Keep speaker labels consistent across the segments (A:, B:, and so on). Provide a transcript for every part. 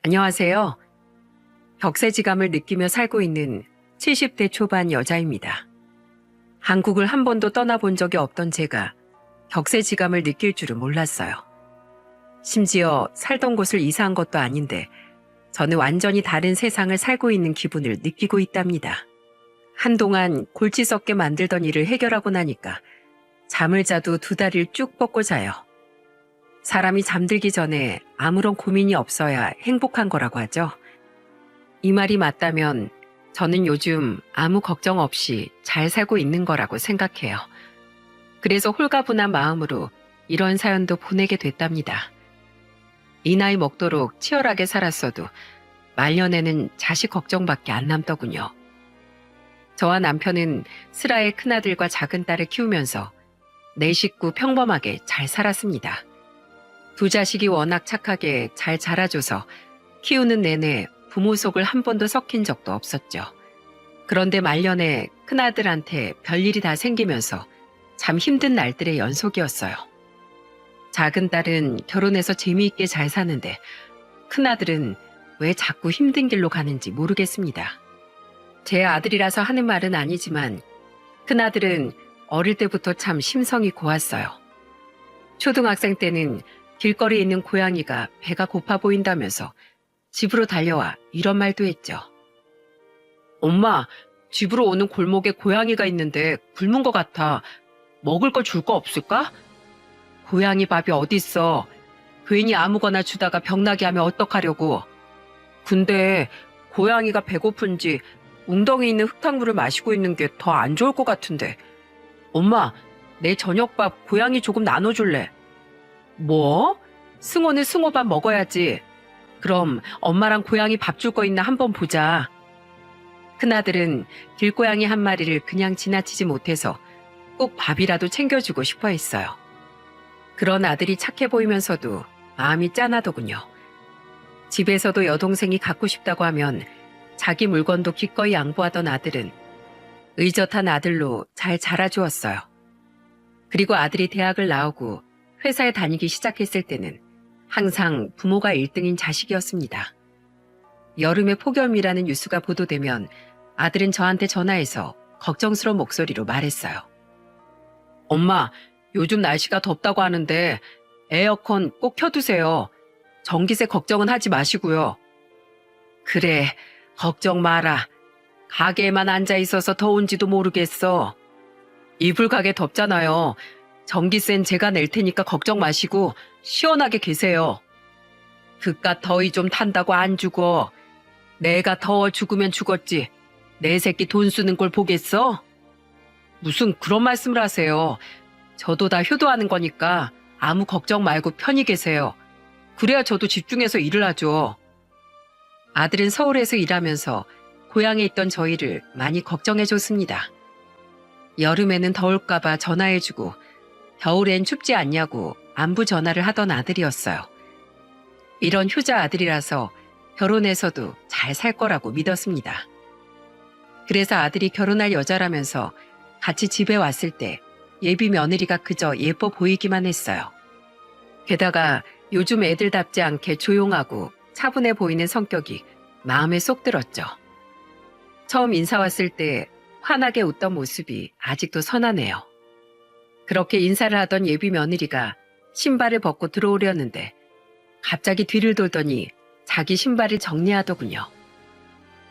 A: 안녕하세요. 격세지감을 느끼며 살고 있는 70대 초반 여자입니다. 한국을 한 번도 떠나본 적이 없던 제가 격세지감을 느낄 줄은 몰랐어요. 심지어 살던 곳을 이사한 것도 아닌데 저는 완전히 다른 세상을 살고 있는 기분을 느끼고 있답니다. 한동안 골치 썩게 만들던 일을 해결하고 나니까 잠을 자도 2다리를 쭉 뻗고 자요. 사람이 잠들기 전에 아무런 고민이 없어야 행복한 거라고 하죠. 이 말이 맞다면 저는 요즘 아무 걱정 없이 잘 살고 있는 거라고 생각해요. 그래서 홀가분한 마음으로 이런 사연도 보내게 됐답니다. 이 나이 먹도록 치열하게 살았어도 말년에는 자식 걱정밖에 안 남더군요. 저와 남편은 슬아의 큰아들과 작은 딸을 키우면서 네 식구 평범하게 잘 살았습니다. 2 자식이 워낙 착하게 잘 자라줘서 키우는 내내 부모 속을 한 번도 썩힌 적도 없었죠. 그런데 말년에 큰아들한테 별일이 다 생기면서 참 힘든 날들의 연속이었어요. 작은 딸은 결혼해서 재미있게 잘 사는데 큰아들은 왜 자꾸 힘든 길로 가는지 모르겠습니다. 제 아들이라서 하는 말은 아니지만 큰아들은 어릴 때부터 참 심성이 고왔어요. 초등학생 때는 길거리에 있는 고양이가 배가 고파 보인다면서 집으로 달려와 이런 말도 했죠. 엄마, 집으로 오는 골목에 고양이가 있는데 굶은 것 같아. 먹을 거 줄 거 없을까? 고양이 밥이 어딨어. 괜히 아무거나 주다가 병나게 하면 어떡하려고. 근데 고양이가 배고픈지 웅덩이 있는 흙탕물을 마시고 있는 게 더 안 좋을 것 같은데. 엄마, 내 저녁밥 고양이 조금 나눠줄래? 뭐? 승호는 승호밥 먹어야지. 그럼 엄마랑 고양이 밥 줄 거 있나 한번 보자. 큰아들은 길고양이 한 마리를 그냥 지나치지 못해서 꼭 밥이라도 챙겨주고 싶어 했어요. 그런 아들이 착해 보이면서도 마음이 짠하더군요. 집에서도 여동생이 갖고 싶다고 하면 자기 물건도 기꺼이 양보하던 아들은 의젓한 아들로 잘 자라주었어요. 그리고 아들이 대학을 나오고 회사에 다니기 시작했을 때는 항상 부모가 1등인 자식이었습니다. 여름에 폭염이라는 뉴스가 보도되면 아들은 저한테 전화해서 걱정스러운 목소리로 말했어요. 엄마, 요즘 날씨가 덥다고 하는데 에어컨 꼭 켜두세요. 전기세 걱정은 하지 마시고요. 그래, 걱정 마라. 가게에만 앉아 있어서 더운지도 모르겠어. 이불 가게 덥잖아요. 전기세는 제가 낼 테니까 걱정 마시고 시원하게 계세요. 그깟 더위 좀 탄다고 안 죽어. 내가 더워 죽으면 죽었지. 내 새끼 돈 쓰는 걸 보겠어? 무슨 그런 말씀을 하세요. 저도 다 효도하는 거니까 아무 걱정 말고 편히 계세요. 그래야 저도 집중해서 일을 하죠. 아들은 서울에서 일하면서 고향에 있던 저희를 많이 걱정해줬습니다. 여름에는 더울까봐 전화해주고 겨울엔 춥지 않냐고 안부 전화를 하던 아들이었어요. 이런 효자 아들이라서 결혼해서도 잘 살 거라고 믿었습니다. 그래서 아들이 결혼할 여자라면서 같이 집에 왔을 때 예비 며느리가 그저 예뻐 보이기만 했어요. 게다가 요즘 애들답지 않게 조용하고 차분해 보이는 성격이 마음에 쏙 들었죠. 처음 인사 왔을 때 환하게 웃던 모습이 아직도 선하네요. 그렇게 인사를 하던 예비 며느리가 신발을 벗고 들어오려는데 갑자기 뒤를 돌더니 자기 신발을 정리하더군요.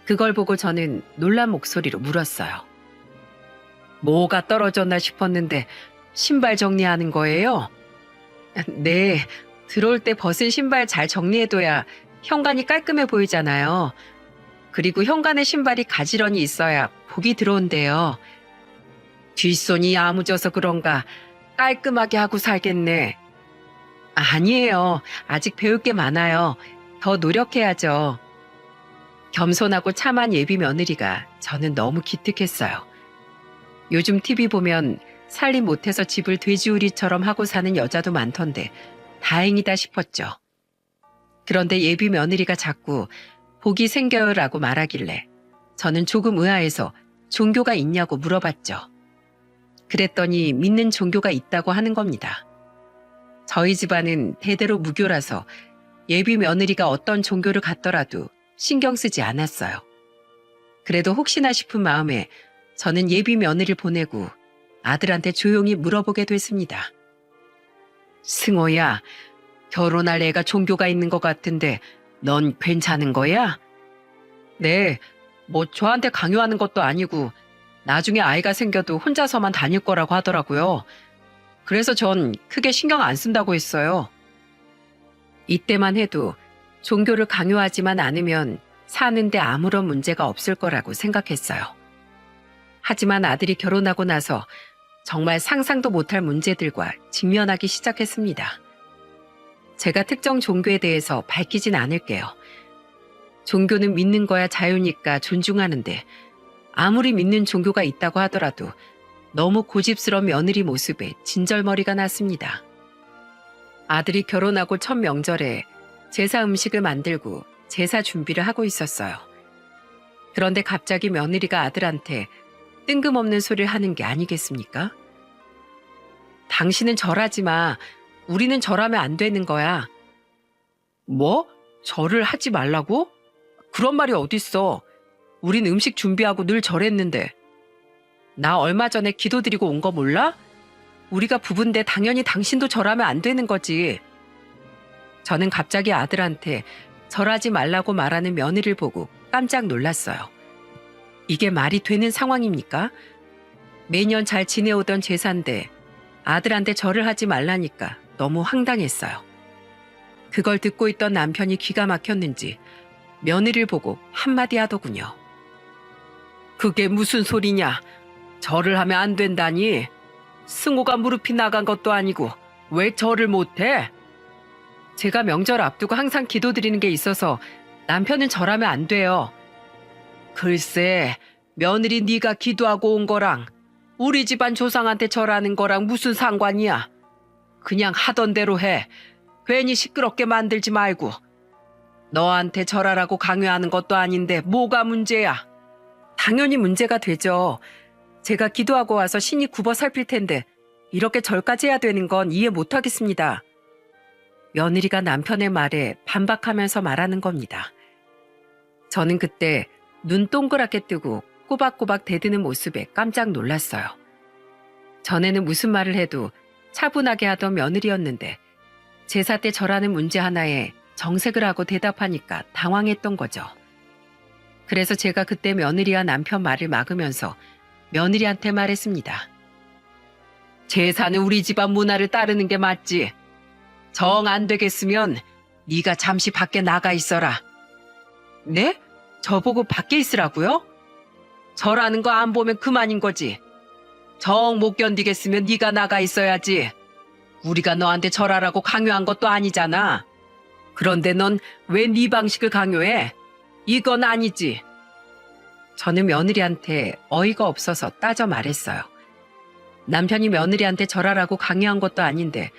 A: 그걸 보고 저는 놀란 목소리로 물었어요. 뭐가 떨어졌나 싶었는데 신발 정리하는 거예요? 네, 들어올 때 벗은 신발 잘 정리해둬야 현관이 깔끔해 보이잖아요. 그리고 현관에 신발이 가지런히 있어야 복이 들어온대요. 뒷손이 야무져서 그런가 깔끔하게 하고 살겠네. 아니에요. 아직 배울 게 많아요. 더 노력해야죠. 겸손하고 참한 예비 며느리가 저는 너무 기특했어요. 요즘 TV 보면 살림 못해서 집을 돼지우리처럼 하고 사는 여자도 많던데 다행이다 싶었죠. 그런데 예비 며느리가 자꾸 복이 생겨요라고 말하길래 저는 조금 의아해서 종교가 있냐고 물어봤죠. 그랬더니 믿는 종교가 있다고 하는 겁니다. 저희 집안은 대대로 무교라서 예비 며느리가 어떤 종교를 갖더라도 신경 쓰지 않았어요. 그래도 혹시나 싶은 마음에 저는 예비 며느리를 보내고 아들한테 조용히 물어보게 됐습니다. 승호야, 결혼할 애가 종교가 있는 것 같은데 넌 괜찮은 거야? 네, 뭐 저한테 강요하는 것도 아니고 나중에 아이가 생겨도 혼자서만 다닐 거라고 하더라고요. 그래서 전 크게 신경 안 쓴다고 했어요. 이때만 해도 종교를 강요하지만 않으면 사는데 아무런 문제가 없을 거라고 생각했어요. 하지만 아들이 결혼하고 나서 정말 상상도 못할 문제들과 직면하기 시작했습니다. 제가 특정 종교에 대해서 밝히진 않을게요. 종교는 믿는 거야 자유니까 존중하는데 아무리 믿는 종교가 있다고 하더라도 너무 고집스러운 며느리 모습에 진절머리가 났습니다. 아들이 결혼하고 첫 명절에 제사 음식을 만들고 제사 준비를 하고 있었어요. 그런데 갑자기 며느리가 아들한테 뜬금없는 소리를 하는 게 아니겠습니까? 당신은 절하지 마. 우리는 절하면 안 되는 거야. 뭐? 절을 하지 말라고? 그런 말이 어딨어. 우린 음식 준비하고 늘 절했는데. 나 얼마 전에 기도드리고 온 거 몰라? 우리가 부부인데 당연히 당신도 절하면 안 되는 거지. 저는 갑자기 아들한테 절하지 말라고 말하는 며느리를 보고 깜짝 놀랐어요. 이게 말이 되는 상황입니까? 매년 잘 지내오던 제사인데 아들한테 절을 하지 말라니까 너무 황당했어요. 그걸 듣고 있던 남편이 기가 막혔는지 며느리를 보고 한마디 하더군요. 그게 무슨 소리냐? 절을 하면 안 된다니? 승호가 무릎이 나간 것도 아니고 왜 절을 못해? 제가 명절 앞두고 항상 기도드리는 게 있어서 남편은 절하면 안 돼요. 글쎄, 며느리 네가 기도하고 온 거랑 우리 집안 조상한테 절하는 거랑 무슨 상관이야? 그냥 하던 대로 해. 괜히 시끄럽게 만들지 말고. 너한테 절하라고 강요하는 것도 아닌데 뭐가 문제야? 당연히 문제가 되죠. 제가 기도하고 와서 신이 굽어 살필 텐데 이렇게 절까지 해야 되는 건 이해 못하겠습니다. 며느리가 남편의 말에 반박하면서 말하는 겁니다. 저는 그때 눈 동그랗게 뜨고 꼬박꼬박 대드는 모습에 깜짝 놀랐어요. 전에는 무슨 말을 해도 차분하게 하던 며느리였는데 제사 때 절하는 문제 하나에 정색을 하고 대답하니까 당황했던 거죠. 그래서 제가 그때 며느리와 남편 말을 막으면서 며느리한테 말했습니다. 제사는 우리 집안 문화를 따르는 게 맞지. 정 안 되겠으면 네가 잠시 밖에 나가 있어라. 네? 저보고 밖에 있으라고요? 절하는 거 안 보면 그만인 거지. 정 못 견디겠으면 네가 나가 있어야지. 우리가 너한테 절하라고 강요한 것도 아니잖아. 그런데 넌 왜 네 방식을 강요해? 이건 아니지. 저는 며느리한테 어이가 없어서 따져 말했어요. 남편이 며느리한테 절하라고 강요한 것도 아닌데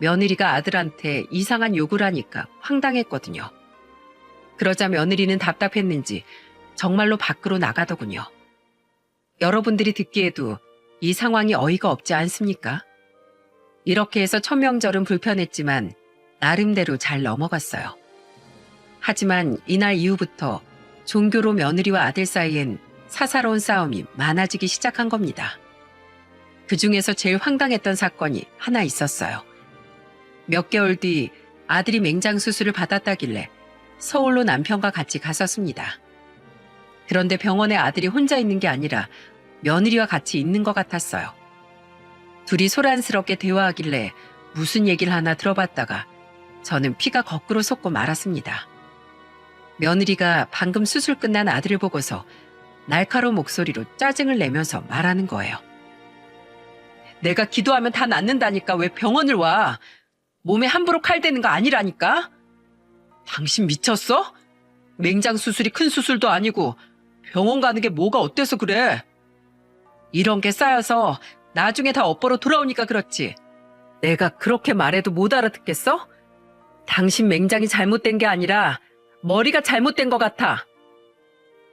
A: 며느리가 아들한테 이상한 요구를 하니까 황당했거든요. 그러자 며느리는 답답했는지 정말로 밖으로 나가더군요. 여러분들이 듣기에도 이 상황이 어이가 없지 않습니까? 이렇게 해서 첫 명절은 불편했지만 나름대로 잘 넘어갔어요. 하지만 이날 이후부터 종교로 며느리와 아들 사이엔 사사로운 싸움이 많아지기 시작한 겁니다. 그 중에서 제일 황당했던 사건이 하나 있었어요. 몇 개월 뒤 아들이 맹장 수술을 받았다길래 서울로 남편과 같이 갔었습니다. 그런데 병원에 아들이 혼자 있는 게 아니라 며느리와 같이 있는 것 같았어요. 둘이 소란스럽게 대화하길래 무슨 얘기를 하나 들어봤다가 저는 피가 거꾸로 솟고 말았습니다. 며느리가 방금 수술 끝난 아들을 보고서 날카로운 목소리로 짜증을 내면서 말하는 거예요. 내가 기도하면 다 낫는다니까 왜 병원을 와? 몸에 함부로 칼 대는 거 아니라니까? 당신 미쳤어? 맹장 수술이 큰 수술도 아니고 병원 가는 게 뭐가 어때서 그래? 이런 게 쌓여서 나중에 다 엎어로 돌아오니까 그렇지. 내가 그렇게 말해도 못 알아듣겠어? 당신 맹장이 잘못된 게 아니라 머리가 잘못된 것 같아.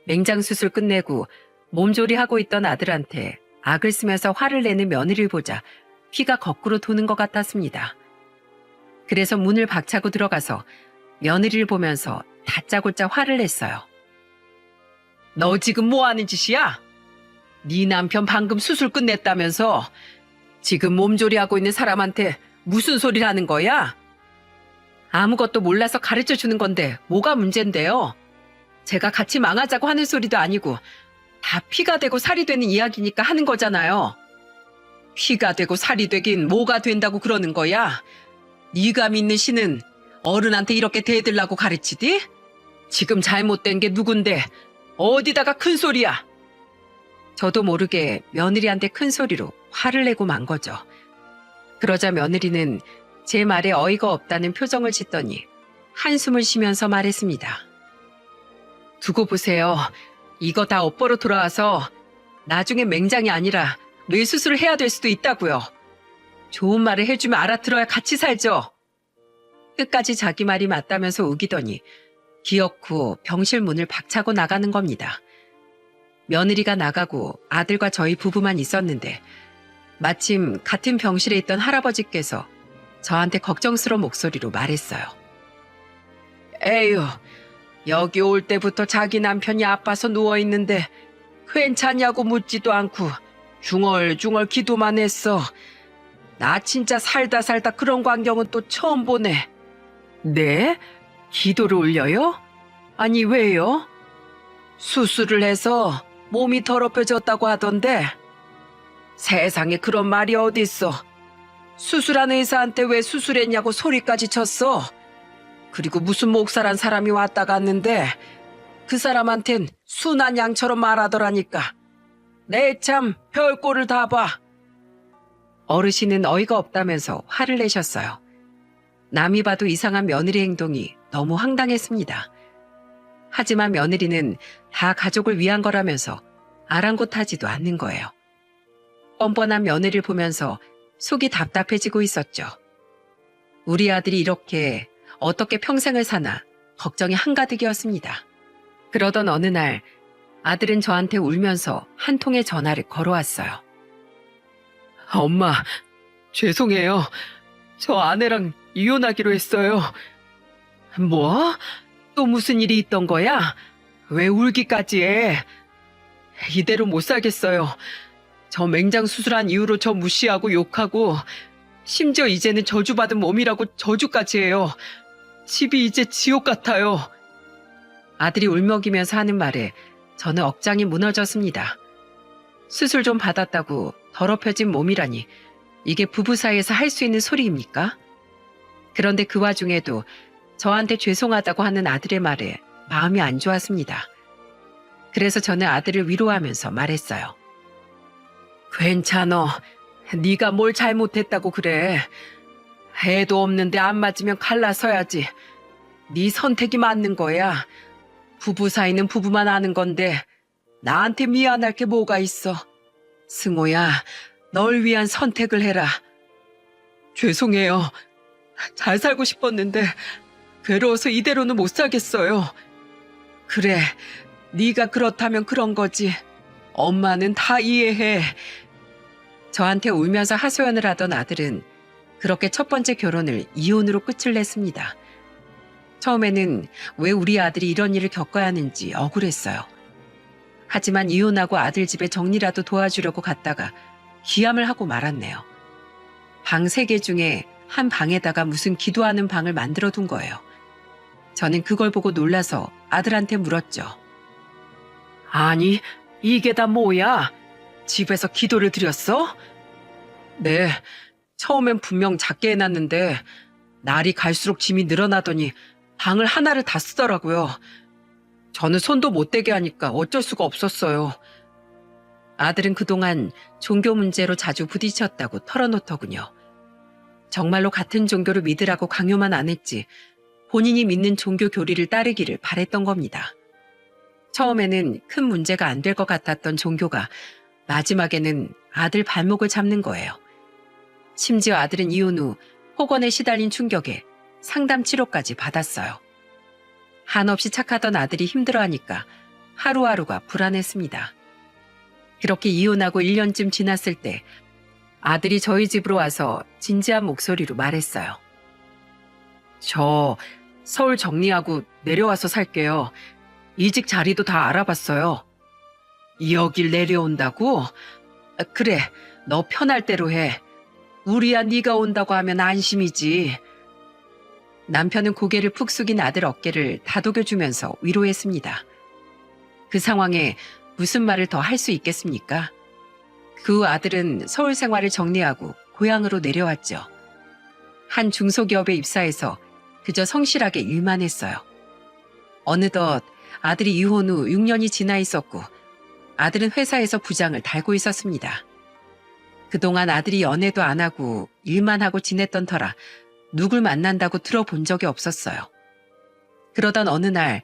A: 맹장 수술 끝내고 몸조리하고 있던 아들한테 악을 쓰면서 화를 내는 며느리를 보자 피가 거꾸로 도는 것 같았습니다. 그래서 문을 박차고 들어가서 며느리를 보면서 다짜고짜 화를 냈어요. 너 지금 뭐 하는 짓이야? 네 남편 방금 수술 끝냈다면서 지금 몸조리하고 있는 사람한테 무슨 소리를 하는 거야? 아무것도 몰라서 가르쳐 주는 건데 뭐가 문제인데요? 제가 같이 망하자고 하는 소리도 아니고 다 피가 되고 살이 되는 이야기니까 하는 거잖아요. 피가 되고 살이 되긴 뭐가 된다고 그러는 거야? 네가 믿는 신은 어른한테 이렇게 대들라고 가르치디? 지금 잘못된 게 누군데 어디다가 큰 소리야? 저도 모르게 며느리한테 큰 소리로 화를 내고 만 거죠. 그러자 며느리는 제 말에 어이가 없다는 표정을 짓더니 한숨을 쉬면서 말했습니다. 두고 보세요. 이거 다 업보로 돌아와서 나중에 맹장이 아니라 뇌수술을 해야 될 수도 있다고요. 좋은 말을 해주면 알아들어야 같이 살죠. 끝까지 자기 말이 맞다면서 우기더니 기어코 병실 문을 박차고 나가는 겁니다. 며느리가 나가고 아들과 저희 부부만 있었는데 마침 같은 병실에 있던 할아버지께서 저한테 걱정스러운 목소리로 말했어요. 에휴, 여기 올 때부터 자기 남편이 아파서 누워있는데 괜찮냐고 묻지도 않고 중얼중얼 기도만 했어. 나 진짜 살다 그런 광경은 또 처음 보네. 네? 기도를 올려요? 아니 왜요? 수술을 해서 몸이 더럽혀졌다고 하던데. 세상에 그런 말이 어딨어. 수술한 의사한테 왜 수술했냐고 소리까지 쳤어. 그리고 무슨 목사란 사람이 왔다 갔는데 그 사람한텐 순한 양처럼 말하더라니까. 내 참 별꼴을 다 봐. 어르신은 어이가 없다면서 화를 내셨어요. 남이 봐도 이상한 며느리 행동이 너무 황당했습니다. 하지만 며느리는 다 가족을 위한 거라면서 아랑곳하지도 않는 거예요. 뻔뻔한 며느리를 보면서 속이 답답해지고 있었죠. 우리 아들이 이렇게 어떻게 평생을 사나 걱정이 한가득이었습니다. 그러던 어느 날 아들은 저한테 울면서 한 통의 전화를 걸어왔어요. 엄마, 죄송해요. 저 아내랑 이혼하기로 했어요. 뭐? 또 무슨 일이 있던 거야? 왜 울기까지 해? 이대로 못 살겠어요. 저 맹장 수술한 이후로 저 무시하고 욕하고 심지어 이제는 저주받은 몸이라고 저주까지 해요. 집이 이제 지옥 같아요. 아들이 울먹이면서 하는 말에 저는 억장이 무너졌습니다. 수술 좀 받았다고 더럽혀진 몸이라니 이게 부부 사이에서 할 수 있는 소리입니까? 그런데 그 와중에도 저한테 죄송하다고 하는 아들의 말에 마음이 안 좋았습니다. 그래서 저는 아들을 위로하면서 말했어요. 괜찮어. 네가 뭘 잘못했다고 그래. 애도 없는데 안 맞으면 갈라서야지. 네 선택이 맞는 거야. 부부 사이는 부부만 아는 건데 나한테 미안할 게 뭐가 있어. 승호야, 널 위한 선택을 해라. 죄송해요. 잘 살고 싶었는데 괴로워서 이대로는 못 살겠어요. 그래, 네가 그렇다면 그런 거지. 엄마는 다 이해해. 저한테 울면서 하소연을 하던 아들은 그렇게 첫 번째 결혼을 이혼으로 끝을 냈습니다. 처음에는 왜 우리 아들이 이런 일을 겪어야 하는지 억울했어요. 하지만 이혼하고 아들 집에 정리라도 도와주려고 갔다가 기함을 하고 말았네요. 방 3개 중에 한 방에다가 무슨 기도하는 방을 만들어 둔 거예요. 저는 그걸 보고 놀라서 아들한테 물었죠. 아니, 이게 다 뭐야? 집에서 기도를 드렸어? 네, 처음엔 분명 작게 해놨는데 날이 갈수록 짐이 늘어나더니 방을 하나를 다 쓰더라고요. 저는 손도 못 대게 하니까 어쩔 수가 없었어요. 아들은 그동안 종교 문제로 자주 부딪혔다고 털어놓더군요. 정말로 같은 종교를 믿으라고 강요만 안 했지 본인이 믿는 종교 교리를 따르기를 바랬던 겁니다. 처음에는 큰 문제가 안 될 것 같았던 종교가 마지막에는 아들 발목을 잡는 거예요. 심지어 아들은 이혼 후 폭언에 시달린 충격에 상담 치료까지 받았어요. 한없이 착하던 아들이 힘들어하니까 하루하루가 불안했습니다. 그렇게 이혼하고 1년쯤 지났을 때 아들이 저희 집으로 와서 진지한 목소리로 말했어요. 저 서울 정리하고 내려와서 살게요. 이직 자리도 다 알아봤어요. 여길 내려온다고? 그래, 너 편할 대로 해. 우리야 네가 온다고 하면 안심이지. 남편은 고개를 푹 숙인 아들 어깨를 다독여주면서 위로했습니다. 그 상황에 무슨 말을 더 할 수 있겠습니까? 그 후 아들은 서울 생활을 정리하고 고향으로 내려왔죠. 한 중소기업에 입사해서 그저 성실하게 일만 했어요. 어느덧 아들이 이혼 후 6년이 지나 있었고 아들은 회사에서 부장을 달고 있었습니다. 그동안 아들이 연애도 안 하고 일만 하고 지냈던 터라 누굴 만난다고 들어본 적이 없었어요. 그러던 어느 날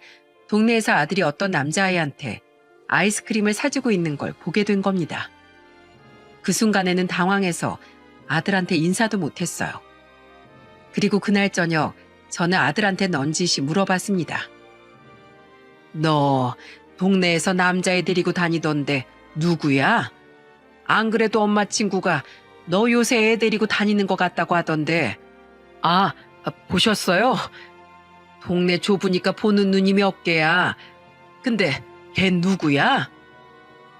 A: 동네에서 아들이 어떤 남자아이한테 아이스크림을 사주고 있는 걸 보게 된 겁니다. 그 순간에는 당황해서 아들한테 인사도 못했어요. 그리고 그날 저녁 저는 아들한테 넌지시 물어봤습니다. 너 동네에서 남자애 데리고 다니던데 누구야? 안 그래도 엄마 친구가 너 요새 애 데리고 다니는 것 같다고 하던데. 아, 보셨어요? 동네 좁으니까 보는 눈이 몇 개야. 근데 걔 누구야?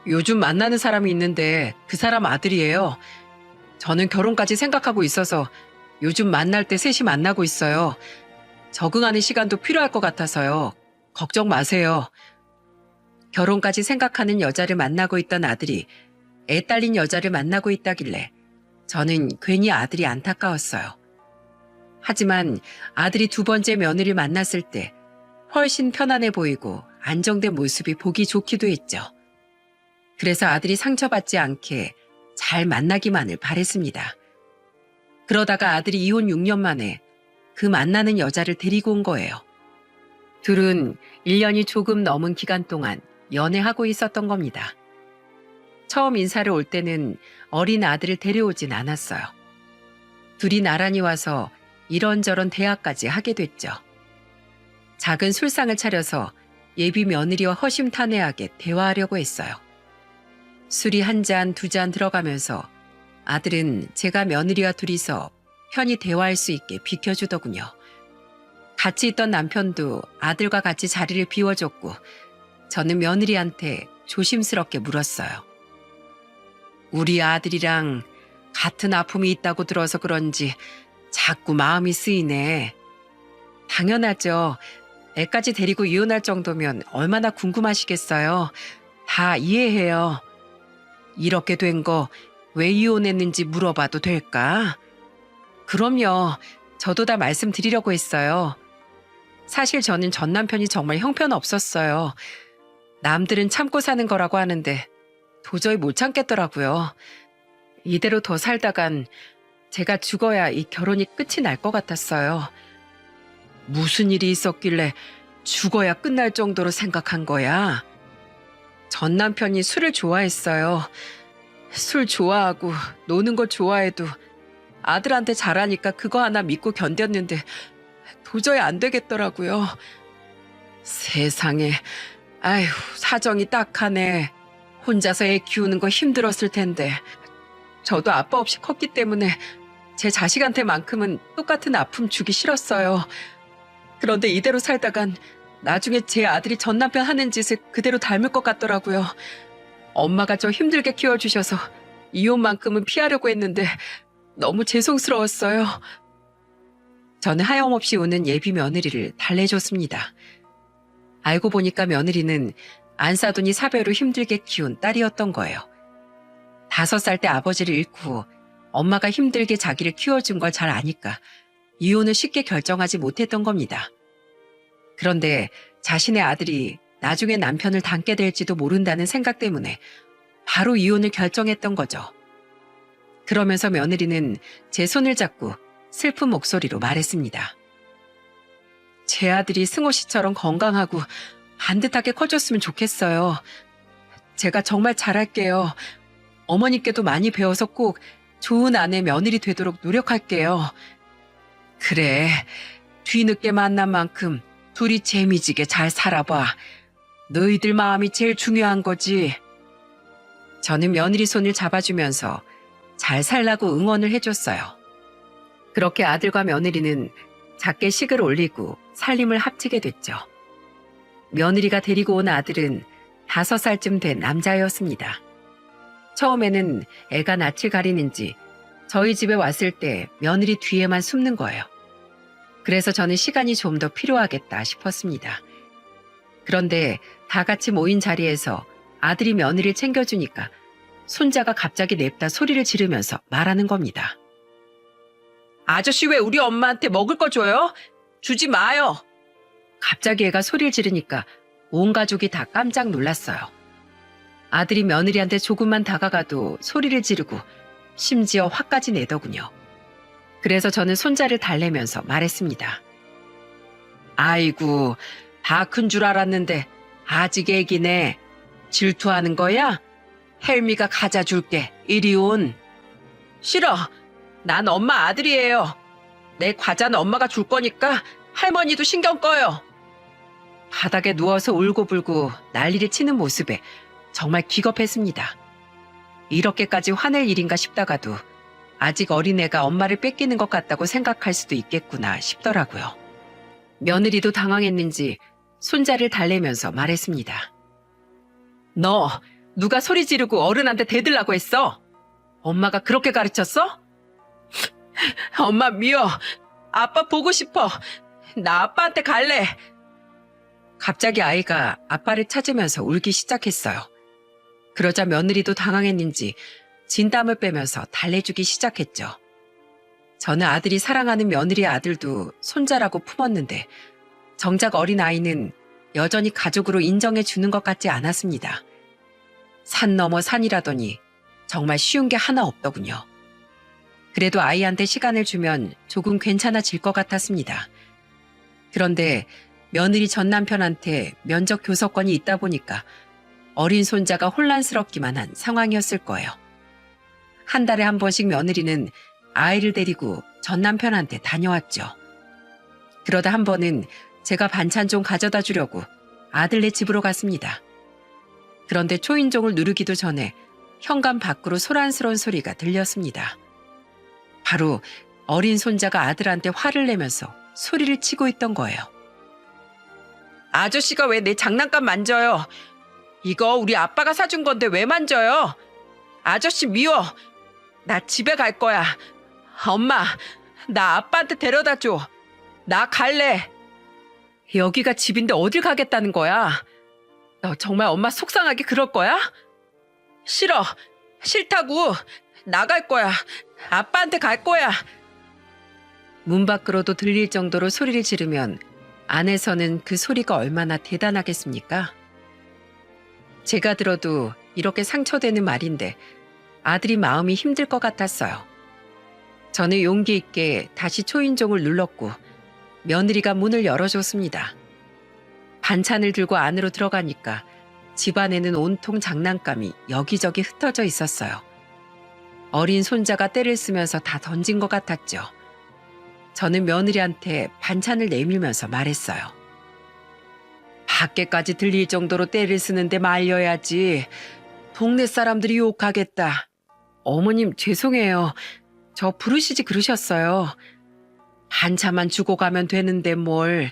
A: 요즘 만나는 사람이 있는데 그 사람 아들이에요. 저는 결혼까지 생각하고 있어서 요즘 만날 때 셋이 만나고 있어요. 적응하는 시간도 필요할 것 같아서요. 걱정 마세요. 결혼까지 생각하는 여자를 만나고 있던 아들이 애 딸린 여자를 만나고 있다길래 저는 괜히 아들이 안타까웠어요. 하지만 아들이 두 번째 며느리를 만났을 때 훨씬 편안해 보이고 안정된 모습이 보기 좋기도 했죠. 그래서 아들이 상처받지 않게 잘 만나기만을 바랬습니다. 그러다가 아들이 이혼 6년 만에 그 만나는 여자를 데리고 온 거예요. 둘은 1년이 조금 넘은 기간 동안 연애하고 있었던 겁니다. 처음 인사를 올 때는 어린 아들을 데려오진 않았어요. 둘이 나란히 와서 이런저런 대화까지 하게 됐죠. 작은 술상을 차려서 예비 며느리와 허심탄회하게 대화하려고 했어요. 술이 한 잔, 두 잔 들어가면서 아들은 제가 며느리와 둘이서 편히 대화할 수 있게 비켜주더군요. 같이 있던 남편도 아들과 같이 자리를 비워줬고 저는 며느리한테 조심스럽게 물었어요. 우리 아들이랑 같은 아픔이 있다고 들어서 그런지 자꾸 마음이 쓰이네. 당연하죠. 애까지 데리고 이혼할 정도면 얼마나 궁금하시겠어요. 다 이해해요. 이렇게 된 거 왜 이혼했는지 물어봐도 될까? 그럼요. 저도 다 말씀드리려고 했어요. 사실 저는 전 남편이 정말 형편없었어요. 남들은 참고 사는 거라고 하는데 도저히 못 참겠더라고요. 이대로 더 살다간 제가 죽어야 이 결혼이 끝이 날 것 같았어요. 무슨 일이 있었길래 죽어야 끝날 정도로 생각한 거야? 전 남편이 술을 좋아했어요. 술 좋아하고 노는 거 좋아해도 아들한테 잘하니까 그거 하나 믿고 견뎠는데 도저히 안 되겠더라고요. 세상에, 아휴, 사정이 딱하네. 혼자서 애 키우는 거 힘들었을 텐데. 저도 아빠 없이 컸기 때문에 제 자식한테만큼은 똑같은 아픔 주기 싫었어요. 그런데 이대로 살다간 나중에 제 아들이 전 남편 하는 짓을 그대로 닮을 것 같더라고요. 엄마가 저 힘들게 키워주셔서 이혼만큼은 피하려고 했는데 너무 죄송스러웠어요. 저는 하염없이 우는 예비 며느리를 달래줬습니다. 알고 보니까 며느리는 안 싸더니 사별로 힘들게 키운 딸이었던 거예요. 5살 때 아버지를 잃고 엄마가 힘들게 자기를 키워준 걸 잘 아니까 이혼을 쉽게 결정하지 못했던 겁니다. 그런데 자신의 아들이 나중에 남편을 닮게 될지도 모른다는 생각 때문에 바로 이혼을 결정했던 거죠. 그러면서 며느리는 제 손을 잡고 슬픈 목소리로 말했습니다. 제 아들이 승호 씨처럼 건강하고 반듯하게 커졌으면 좋겠어요. 제가 정말 잘할게요. 어머니께도 많이 배워서 꼭 좋은 아내 며느리 되도록 노력할게요. 그래, 뒤늦게 만난 만큼 둘이 재미지게 잘 살아봐. 너희들 마음이 제일 중요한 거지. 저는 며느리 손을 잡아주면서 잘 살라고 응원을 해줬어요. 그렇게 아들과 며느리는 작게 식을 올리고 살림을 합치게 됐죠. 며느리가 데리고 온 아들은 5살쯤 된 남자였습니다. 처음에는 애가 낯을 가리는지 저희 집에 왔을 때 며느리 뒤에만 숨는 거예요. 그래서 저는 시간이 좀 더 필요하겠다 싶었습니다. 그런데 다 같이 모인 자리에서 아들이 며느리를 챙겨주니까 손자가 갑자기 냅다 소리를 지르면서 말하는 겁니다. 아저씨 왜 우리 엄마한테 먹을 거 줘요? 주지 마요. 갑자기 애가 소리를 지르니까 온 가족이 다 깜짝 놀랐어요. 아들이 며느리한테 조금만 다가가도 소리를 지르고 심지어 화까지 내더군요. 그래서 저는 손자를 달래면서 말했습니다. 아이고, 다 큰 줄 알았는데 아직 애기네. 질투하는 거야? 헬미가 가자 줄게. 이리 온. 싫어. 난 엄마 아들이에요. 내 과자는 엄마가 줄 거니까 할머니도 신경 꺼요. 바닥에 누워서 울고불고 난리를 치는 모습에 정말 기겁했습니다. 이렇게까지 화낼 일인가 싶다가도 아직 어린애가 엄마를 뺏기는 것 같다고 생각할 수도 있겠구나 싶더라고요. 며느리도 당황했는지 손자를 달래면서 말했습니다. 너 누가 소리 지르고 어른한테 대들라고 했어? 엄마가 그렇게 가르쳤어? 엄마 미워. 아빠 보고 싶어. 나 아빠한테 갈래. 갑자기 아이가 아빠를 찾으면서 울기 시작했어요. 그러자 며느리도 당황했는지 진땀을 빼면서 달래주기 시작했죠. 저는 아들이 사랑하는 며느리의 아들도 손자라고 품었는데 정작 어린아이는 여전히 가족으로 인정해 주는 것 같지 않았습니다. 산 넘어 산이라더니 정말 쉬운 게 하나 없더군요. 그래도 아이한테 시간을 주면 조금 괜찮아질 것 같았습니다. 그런데 며느리 전 남편한테 면접 교섭권이 있다 보니까 어린 손자가 혼란스럽기만 한 상황이었을 거예요. 한 달에 한 번씩 며느리는 아이를 데리고 전 남편한테 다녀왔죠. 그러다 한 번은 제가 반찬 좀 가져다 주려고 아들네 집으로 갔습니다. 그런데 초인종을 누르기도 전에 현관 밖으로 소란스러운 소리가 들렸습니다. 바로 어린 손자가 아들한테 화를 내면서 소리를 치고 있던 거예요. 아저씨가 왜 내 장난감 만져요? 이거 우리 아빠가 사준 건데 왜 만져요? 아저씨 미워. 나 집에 갈 거야. 엄마, 나 아빠한테 데려다 줘. 나 갈래. 여기가 집인데 어딜 가겠다는 거야? 너 정말 엄마 속상하게 그럴 거야? 싫어. 싫다고. 나갈 거야. 아빠한테 갈 거야. 문 밖으로도 들릴 정도로 소리를 지르면 안에서는 그 소리가 얼마나 대단하겠습니까? 제가 들어도 이렇게 상처되는 말인데 아들이 마음이 힘들 것 같았어요. 저는 용기 있게 다시 초인종을 눌렀고 며느리가 문을 열어줬습니다. 반찬을 들고 안으로 들어가니까 집안에는 온통 장난감이 여기저기 흩어져 있었어요. 어린 손자가 때를 쓰면서 다 던진 것 같았죠. 저는 며느리한테 반찬을 내밀면서 말했어요. 밖에까지 들릴 정도로 때를 쓰는데 말려야지. 동네 사람들이 욕하겠다. 어머님 죄송해요. 저 부르시지 그러셨어요. 반찬만 주고 가면 되는데 뭘.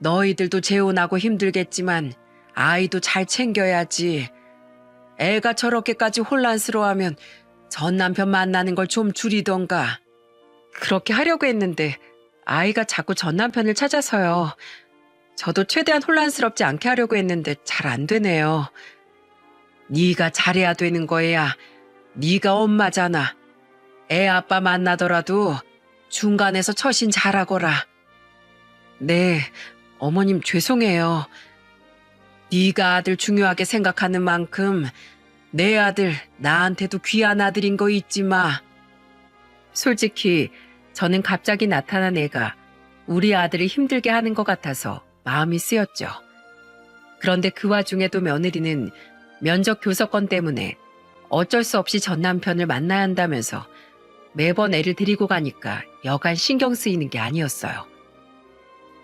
A: 너희들도 재혼하고 힘들겠지만 아이도 잘 챙겨야지. 애가 저렇게까지 혼란스러워하면 전 남편 만나는 걸 좀 줄이던가. 그렇게 하려고 했는데 아이가 자꾸 전 남편을 찾아서요. 저도 최대한 혼란스럽지 않게 하려고 했는데 잘 안 되네요. 네가 잘해야 되는 거야. 네가 엄마잖아. 애 아빠 만나더라도 중간에서 처신 잘하거라. 네, 어머님 죄송해요. 네가 아들 중요하게 생각하는 만큼 내 아들 나한테도 귀한 아들인 거 잊지 마. 솔직히 저는 갑자기 나타난 애가 우리 아들을 힘들게 하는 것 같아서 마음이 쓰였죠. 그런데 그 와중에도 며느리는 면접 교섭권 때문에 어쩔 수 없이 전 남편을 만나야 한다면서 매번 애를 데리고 가니까 여간 신경 쓰이는 게 아니었어요.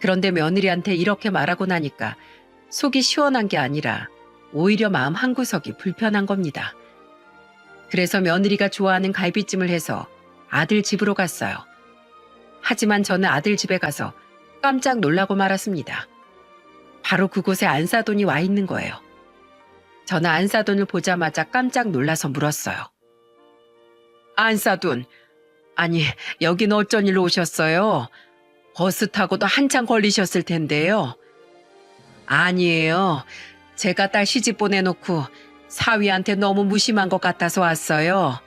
A: 그런데 며느리한테 이렇게 말하고 나니까 속이 시원한 게 아니라 오히려 마음 한구석이 불편한 겁니다. 그래서 며느리가 좋아하는 갈비찜을 해서 아들 집으로 갔어요. 하지만 저는 아들 집에 가서 깜짝 놀라고 말았습니다. 바로 그곳에 안사돈이 와 있는 거예요. 저는 안사돈을 보자마자 깜짝 놀라서 물었어요. 안사돈, 아니 여긴 어쩐 일로 오셨어요? 버스 타고도 한참 걸리셨을 텐데요. 아니에요. 제가 딸 시집 보내놓고 사위한테 너무 무심한 것 같아서 왔어요.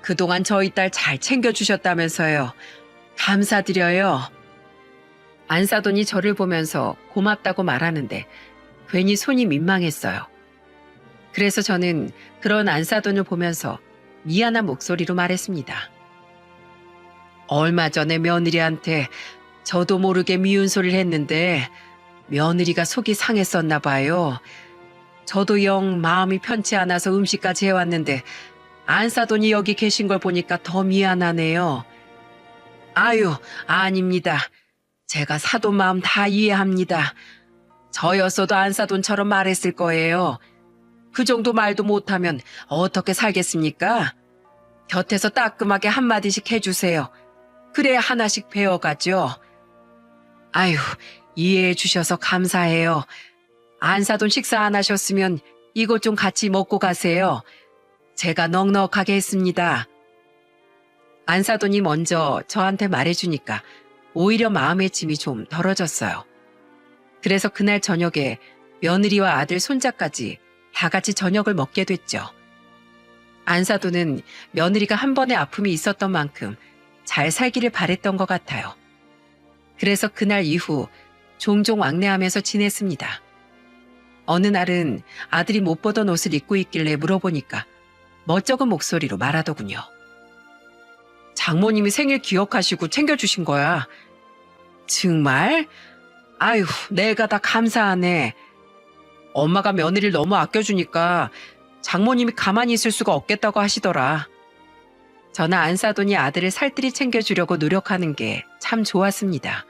A: 그동안 저희 딸 잘 챙겨주셨다면서요. 감사드려요. 안사돈이 저를 보면서 고맙다고 말하는데 괜히 손이 민망했어요. 그래서 저는 그런 안사돈을 보면서 미안한 목소리로 말했습니다. 얼마 전에 며느리한테 저도 모르게 미운 소리를 했는데 며느리가 속이 상했었나 봐요. 저도 영 마음이 편치 않아서 음식까지 해왔는데 안사돈이 여기 계신 걸 보니까 더 미안하네요. 아유, 아닙니다. 제가 사돈 마음 다 이해합니다. 저였어도 안사돈처럼 말했을 거예요. 그 정도 말도 못하면 어떻게 살겠습니까? 곁에서 따끔하게 한마디씩 해주세요. 그래야 하나씩 배워가죠. 아유, 이해해 주셔서 감사해요. 안사돈 식사 안 하셨으면 이것 좀 같이 먹고 가세요. 제가 넉넉하게 했습니다. 안사돈이 먼저 저한테 말해주니까 오히려 마음의 짐이 좀 덜어졌어요. 그래서 그날 저녁에 며느리와 아들 손자까지 다 같이 저녁을 먹게 됐죠. 안사돈은 며느리가 한 번의 아픔이 있었던 만큼 잘 살기를 바랬던 것 같아요. 그래서 그날 이후 종종 왕래하면서 지냈습니다. 어느 날은 아들이 못 보던 옷을 입고 있길래 물어보니까 멋쩍은 목소리로 말하더군요. 장모님이 생일 기억하시고 챙겨주신 거야. 정말? 아유, 내가 다 감사하네. 엄마가 며느리를 너무 아껴주니까 장모님이 가만히 있을 수가 없겠다고 하시더라. 저는 안사돈이 아들을 살뜰히 챙겨주려고 노력하는 게 참 좋았습니다.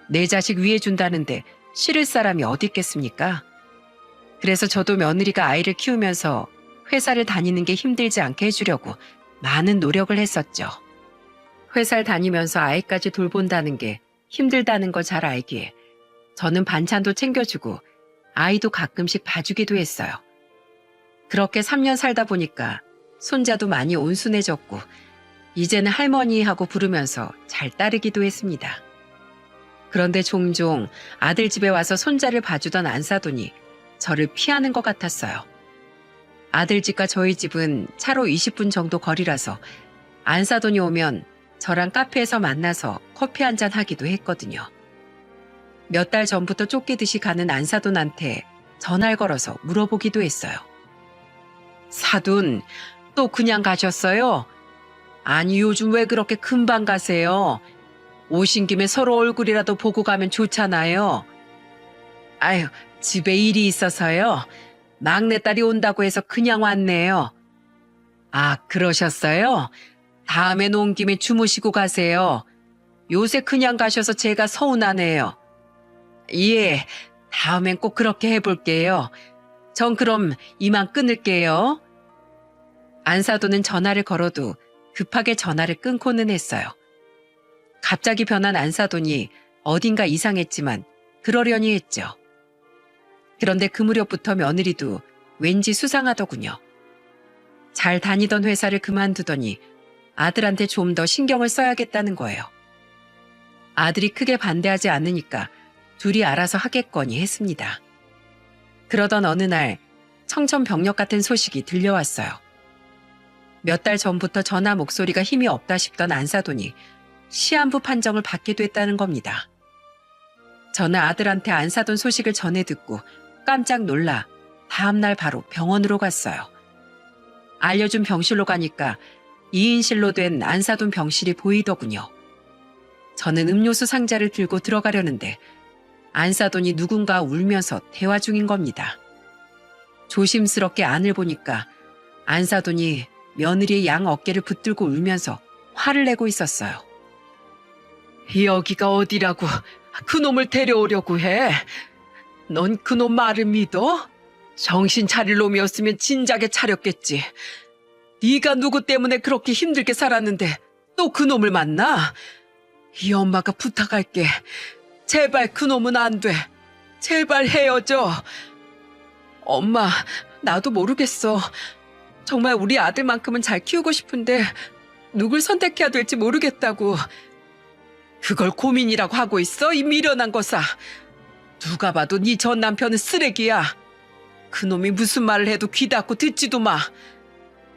A: 내 자식 위해 준다는데 싫을 사람이 어디 있겠습니까? 그래서 저도 며느리가 아이를 키우면서 회사를 다니는 게 힘들지 않게 해주려고 많은 노력을 했었죠. 회사를 다니면서 아이까지 돌본다는 게 힘들다는 걸 잘 알기에 저는 반찬도 챙겨주고 아이도 가끔씩 봐주기도 했어요. 그렇게 3년 살다 보니까 손자도 많이 온순해졌고 이제는 할머니 하고 부르면서 잘 따르기도 했습니다. 그런데 종종 아들 집에 와서 손자를 봐주던 안사돈이 저를 피하는 것 같았어요. 아들 집과 저희 집은 차로 20분 정도 거리라서 안사돈이 오면 저랑 카페에서 만나서 커피 한잔 하기도 했거든요. 몇 달 전부터 쫓기듯이 가는 안사돈한테 전화를 걸어서 물어보기도 했어요. 사돈, 또 그냥 가셨어요? 아니, 요즘 왜 그렇게 금방 가세요? 오신 김에 서로 얼굴이라도 보고 가면 좋잖아요. 아유, 집에 일이 있어서요. 막내딸이 온다고 해서 그냥 왔네요. 아, 그러셨어요? 다음엔 온 김에 주무시고 가세요. 요새 그냥 가셔서 제가 서운하네요. 예, 다음엔 꼭 그렇게 해볼게요. 전 그럼 이만 끊을게요. 안사돈은 전화를 걸어도 급하게 전화를 끊고는 했어요. 갑자기 변한 안사돈이 어딘가 이상했지만 그러려니 했죠. 그런데 그 무렵부터 며느리도 왠지 수상하더군요. 잘 다니던 회사를 그만두더니 아들한테 좀 더 신경을 써야겠다는 거예요. 아들이 크게 반대하지 않으니까 둘이 알아서 하겠거니 했습니다. 그러던 어느 날 청천벽력 같은 소식이 들려왔어요. 몇 달 전부터 전화 목소리가 힘이 없다 싶던 안사돈이 시한부 판정을 받게 됐다는 겁니다. 저는 아들한테 안사돈 소식을 전해 듣고 깜짝 놀라 다음날 바로 병원으로 갔어요. 알려준 병실로 가니까 2인실로 된 안사돈 병실이 보이더군요. 저는 음료수 상자를 들고 들어가려는데 안사돈이 누군가 울면서 대화 중인 겁니다. 조심스럽게 안을 보니까 안사돈이 며느리의 양 어깨를 붙들고 울면서 화를 내고 있었어요. 여기가 어디라고 그놈을 데려오려고 해? 넌 그놈 말을 믿어? 정신 차릴 놈이었으면 진작에 차렸겠지. 네가 누구 때문에 그렇게 힘들게 살았는데 또 그놈을 만나? 이 엄마가 부탁할게. 제발 그놈은 안 돼. 제발 헤어져. 엄마, 나도 모르겠어. 정말 우리 아들만큼은 잘 키우고 싶은데 누굴 선택해야 될지 모르겠다고. 그걸 고민이라고 하고 있어, 이 미련한 거사. 누가 봐도 네 전 남편은 쓰레기야. 그놈이 무슨 말을 해도 귀 닫고 듣지도 마.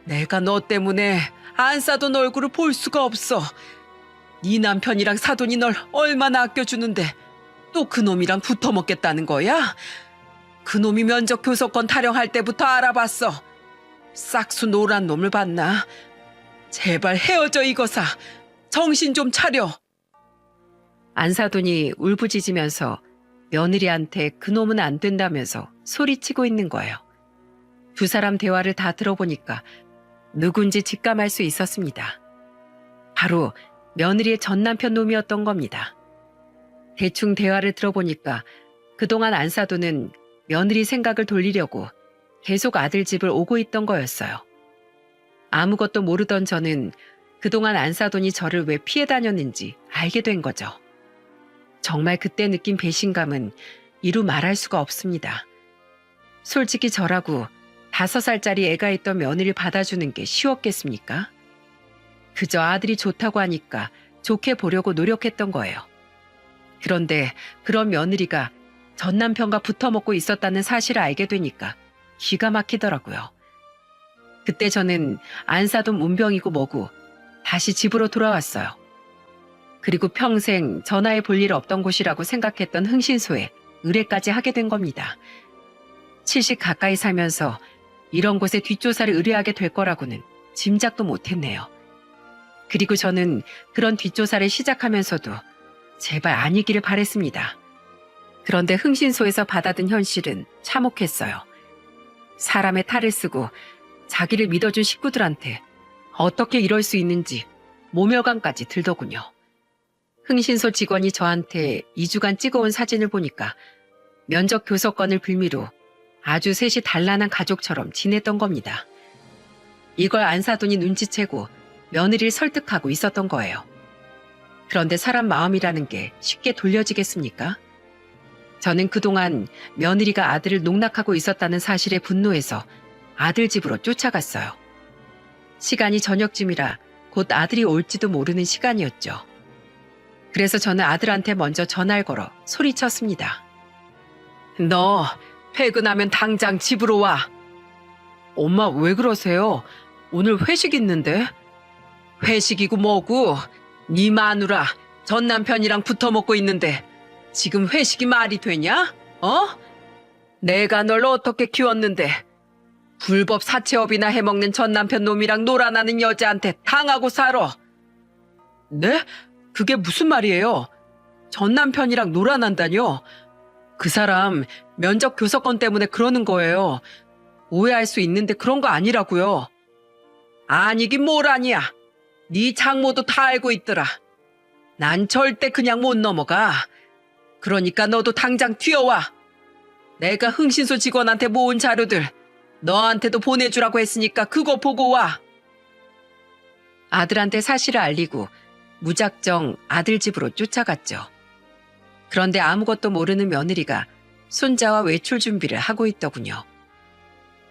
A: 내가 너 때문에 안 싸던 얼굴을 볼 수가 없어. 네 남편이랑 사돈이 널 얼마나 아껴주는데 또 그놈이랑 붙어먹겠다는 거야? 그놈이 면접 교섭권 타령할 때부터 알아봤어. 싹수 노란 놈을 봤나? 제발 헤어져 이거사. 정신 좀 차려. 안사돈이 울부짖으면서 며느리한테 그놈은 안 된다면서 소리치고 있는 거예요. 두 사람 대화를 다 들어보니까 누군지 직감할 수 있었습니다. 바로 며느리의 전 남편 놈이었던 겁니다. 대충 대화를 들어보니까 그동안 안사돈은 며느리 생각을 돌리려고 계속 아들 집을 오고 있던 거였어요. 아무것도 모르던 저는 그동안 안사돈이 저를 왜 피해 다녔는지 알게 된 거죠. 정말 그때 느낀 배신감은 이루 말할 수가 없습니다. 솔직히 저라고 5살짜리 애가 있던 며느리를 받아주는 게 쉬웠겠습니까? 그저 아들이 좋다고 하니까 좋게 보려고 노력했던 거예요. 그런데 그런 며느리가 전 남편과 붙어먹고 있었다는 사실을 알게 되니까 기가 막히더라고요. 그때 저는 안사돈 문병이고 뭐고 다시 집으로 돌아왔어요. 그리고 평생 전화해 볼 일 없던 곳이라고 생각했던 흥신소에 의뢰까지 하게 된 겁니다. 70 가까이 살면서 이런 곳에 뒷조사를 의뢰하게 될 거라고는 짐작도 못했네요. 그리고 저는 그런 뒷조사를 시작하면서도 제발 아니기를 바랬습니다. 그런데 흥신소에서 받아든 현실은 참혹했어요. 사람의 탈을 쓰고 자기를 믿어준 식구들한테 어떻게 이럴 수 있는지 모멸감까지 들더군요. 흥신소 직원이 저한테 2주간 찍어온 사진을 보니까 면접 교섭권을 빌미로 아주 셋이 단란한 가족처럼 지냈던 겁니다. 이걸 안사돈이 눈치채고 며느리를 설득하고 있었던 거예요. 그런데 사람 마음이라는 게 쉽게 돌려지겠습니까? 저는 그동안 며느리가 아들을 농락하고 있었다는 사실에 분노해서 아들 집으로 쫓아갔어요. 시간이 저녁쯤이라 곧 아들이 올지도 모르는 시간이었죠. 그래서 저는 아들한테 먼저 전화를 걸어 소리쳤습니다. 너 퇴근하면 당장 집으로 와. 엄마 왜 그러세요? 오늘 회식 있는데. 회식이고 뭐고 네 마누라 전 남편이랑 붙어먹고 있는데 지금 회식이 말이 되냐? 어? 내가 널 어떻게 키웠는데 불법 사채업이나 해먹는 전 남편 놈이랑 놀아나는 여자한테 당하고 살아. 네? 그게 무슨 말이에요? 전 남편이랑 놀아난다뇨? 그 사람 면접 교섭권 때문에 그러는 거예요. 오해할 수 있는데 그런 거 아니라고요. 아니긴 뭘 아니야. 네 장모도 다 알고 있더라. 난 절대 그냥 못 넘어가. 그러니까 너도 당장 튀어와. 내가 흥신소 직원한테 모은 자료들 너한테도 보내주라고 했으니까 그거 보고 와. 아들한테 사실을 알리고 무작정 아들 집으로 쫓아갔죠. 그런데 아무것도 모르는 며느리가 손자와 외출 준비를 하고 있더군요.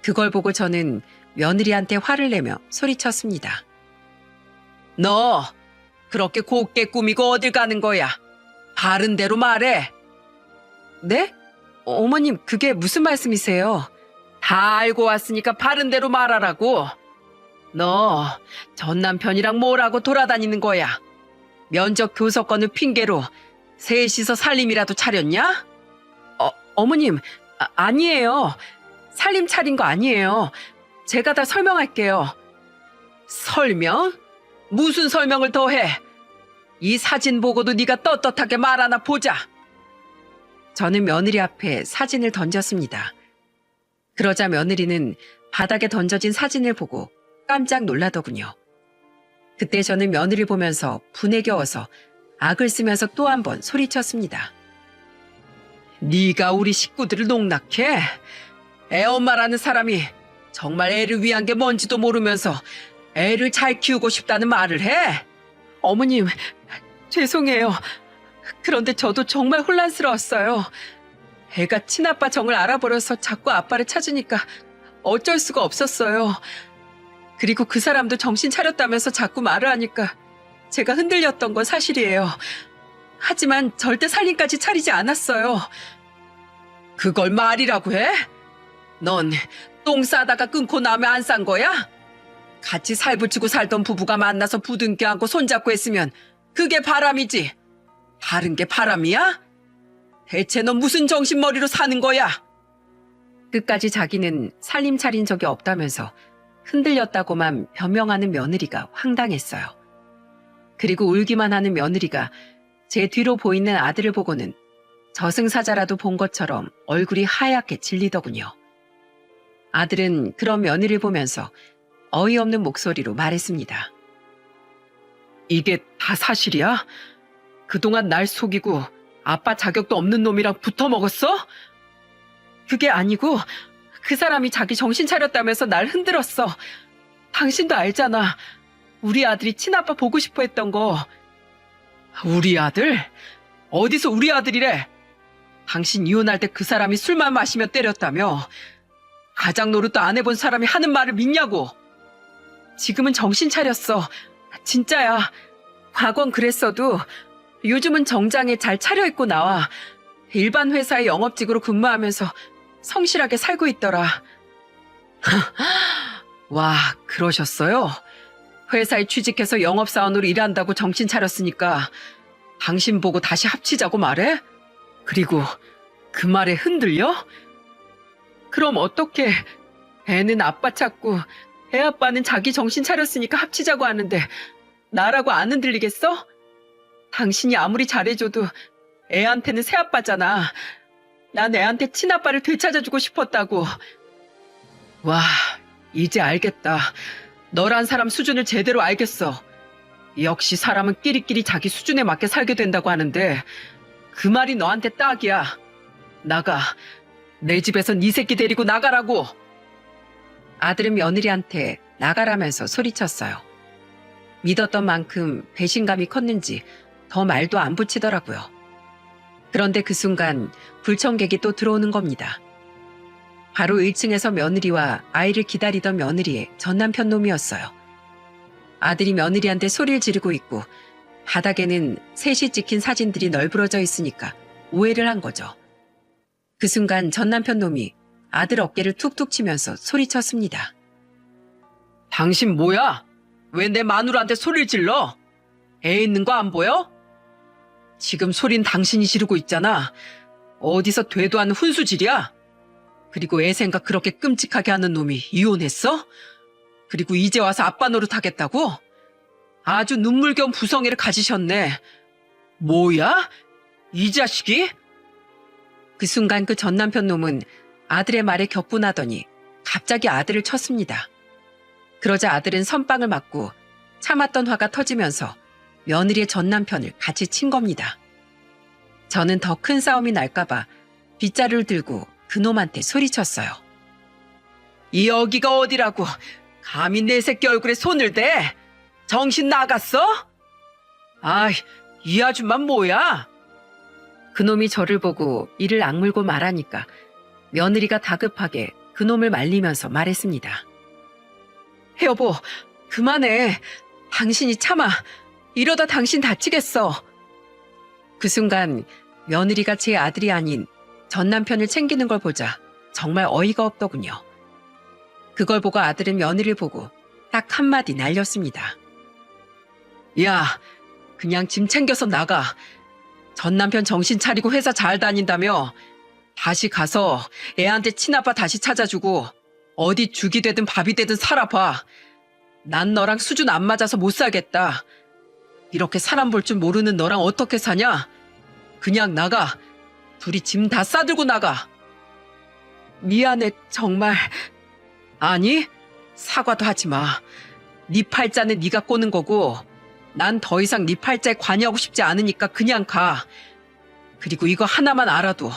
A: 그걸 보고 저는 며느리한테 화를 내며 소리쳤습니다. 너 그렇게 곱게 꾸미고 어딜 가는 거야? 바른 대로 말해. 네? 어머님 그게 무슨 말씀이세요? 다 알고 왔으니까 바른 대로 말하라고. 너 전 남편이랑 뭐라고 돌아다니는 거야? 면접 교섭권을 핑계로 셋이서 살림이라도 차렸냐? 어머님, 아니에요. 살림 차린 거 아니에요. 제가 다 설명할게요. 설명? 무슨 설명을 더 해? 이 사진 보고도 네가 떳떳하게 말하나 보자. 저는 며느리 앞에 사진을 던졌습니다. 그러자 며느리는 바닥에 던져진 사진을 보고 깜짝 놀라더군요. 그때 저는 며느리 보면서 분에 겨워서 악을 쓰면서 또 한 번 소리쳤습니다. 네가 우리 식구들을 농락해? 애엄마라는 사람이 정말 애를 위한 게 뭔지도 모르면서 애를 잘 키우고 싶다는 말을 해? 어머님, 죄송해요. 그런데 저도 정말 혼란스러웠어요. 애가 친아빠 정을 알아버려서 자꾸 아빠를 찾으니까 어쩔 수가 없었어요. 그리고 그 사람도 정신 차렸다면서 자꾸 말을 하니까 제가 흔들렸던 건 사실이에요. 하지만 절대 살림까지 차리지 않았어요. 그걸 말이라고 해? 넌 똥 싸다가 끊고 나면 안 싼 거야? 같이 살붙이고 살던 부부가 만나서 부둥켜 안고 손잡고 했으면 그게 바람이지. 다른 게 바람이야? 대체 넌 무슨 정신머리로 사는 거야? 끝까지 자기는 살림 차린 적이 없다면서 흔들렸다고만 변명하는 며느리가 황당했어요. 그리고 울기만 하는 며느리가 제 뒤로 보이는 아들을 보고는 저승사자라도 본 것처럼 얼굴이 하얗게 질리더군요. 아들은 그런 며느리를 보면서 어이없는 목소리로 말했습니다. 이게 다 사실이야? 그동안 날 속이고 아빠 자격도 없는 놈이랑 붙어 먹었어? 그게 아니고 그 사람이 자기 정신 차렸다면서 날 흔들었어. 당신도 알잖아. 우리 아들이 친아빠 보고 싶어 했던 거. 우리 아들? 어디서 우리 아들이래? 당신 이혼할 때 그 사람이 술만 마시며 때렸다며. 가장 노릇도 안 해본 사람이 하는 말을 믿냐고. 지금은 정신 차렸어. 진짜야. 과거는 그랬어도 요즘은 정장에 잘 차려입고 나와. 일반 회사의 영업직으로 근무하면서 성실하게 살고 있더라. 와, 그러셨어요? 회사에 취직해서 영업사원으로 일한다고 정신 차렸으니까 당신 보고 다시 합치자고 말해? 그리고 그 말에 흔들려? 그럼 어떡해. 애는 아빠 찾고 애 아빠는 자기 정신 차렸으니까 합치자고 하는데 나라고 안 흔들리겠어? 당신이 아무리 잘해줘도 애한테는 새아빠잖아. 난 애한테 친아빠를 되찾아주고 싶었다고. 와, 이제 알겠다. 너란 사람 수준을 제대로 알겠어. 역시 사람은 끼리끼리 자기 수준에 맞게 살게 된다고 하는데 그 말이 너한테 딱이야. 나가. 내 집에서 네 새끼 데리고 나가라고. 아들은 며느리한테 나가라면서 소리쳤어요. 믿었던 만큼 배신감이 컸는지 더 말도 안 붙이더라고요. 그런데 그 순간 불청객이 또 들어오는 겁니다. 바로 1층에서 며느리와 아이를 기다리던 며느리의 전남편 놈이었어요. 아들이 며느리한테 소리를 지르고 있고 바닥에는 셋이 찍힌 사진들이 널브러져 있으니까 오해를 한 거죠. 그 순간 전남편 놈이 아들 어깨를 툭툭 치면서 소리쳤습니다. 당신 뭐야? 왜 내 마누라한테 소리를 질러? 애 있는 거 안 보여? 지금 소린 당신이 지르고 있잖아. 어디서 되도 않는 훈수질이야? 그리고 애 생각 그렇게 끔찍하게 하는 놈이 이혼했어? 그리고 이제 와서 아빠 노릇하겠다고? 아주 눈물겨운 부성애를 가지셨네. 뭐야? 이 자식이? 그 순간 그 전남편 놈은 아들의 말에 격분하더니 갑자기 아들을 쳤습니다. 그러자 아들은 선빵을 맞고 참았던 화가 터지면서 며느리의 전남편을 같이 친 겁니다. 저는 더 큰 싸움이 날까봐 빗자루를 들고 그놈한테 소리쳤어요. 여기가 어디라고 감히 내 새끼 얼굴에 손을 대? 정신 나갔어? 아이, 이 아줌마 뭐야? 그놈이 저를 보고 이를 악물고 말하니까 며느리가 다급하게 그놈을 말리면서 말했습니다. 여보, 그만해. 당신이 참아. 이러다 당신 다치겠어. 그 순간 며느리가 제 아들이 아닌 전 남편을 챙기는 걸 보자 정말 어이가 없더군요. 그걸 보고 아들은 며느리를 보고 딱 한마디 날렸습니다. 야, 그냥 짐 챙겨서 나가. 전 남편 정신 차리고 회사 잘 다닌다며 다시 가서 애한테 친아빠 다시 찾아주고 어디 죽이 되든 밥이 되든 살아봐. 난 너랑 수준 안 맞아서 못 살겠다. 이렇게 사람 볼 줄 모르는 너랑 어떻게 사냐? 그냥 나가. 둘이 짐 다 싸들고 나가. 미안해, 정말. 아니, 사과도 하지 마. 네 팔자는 네가 꼬는 거고 난 더 이상 네 팔자에 관여하고 싶지 않으니까 그냥 가. 그리고 이거 하나만 알아둬.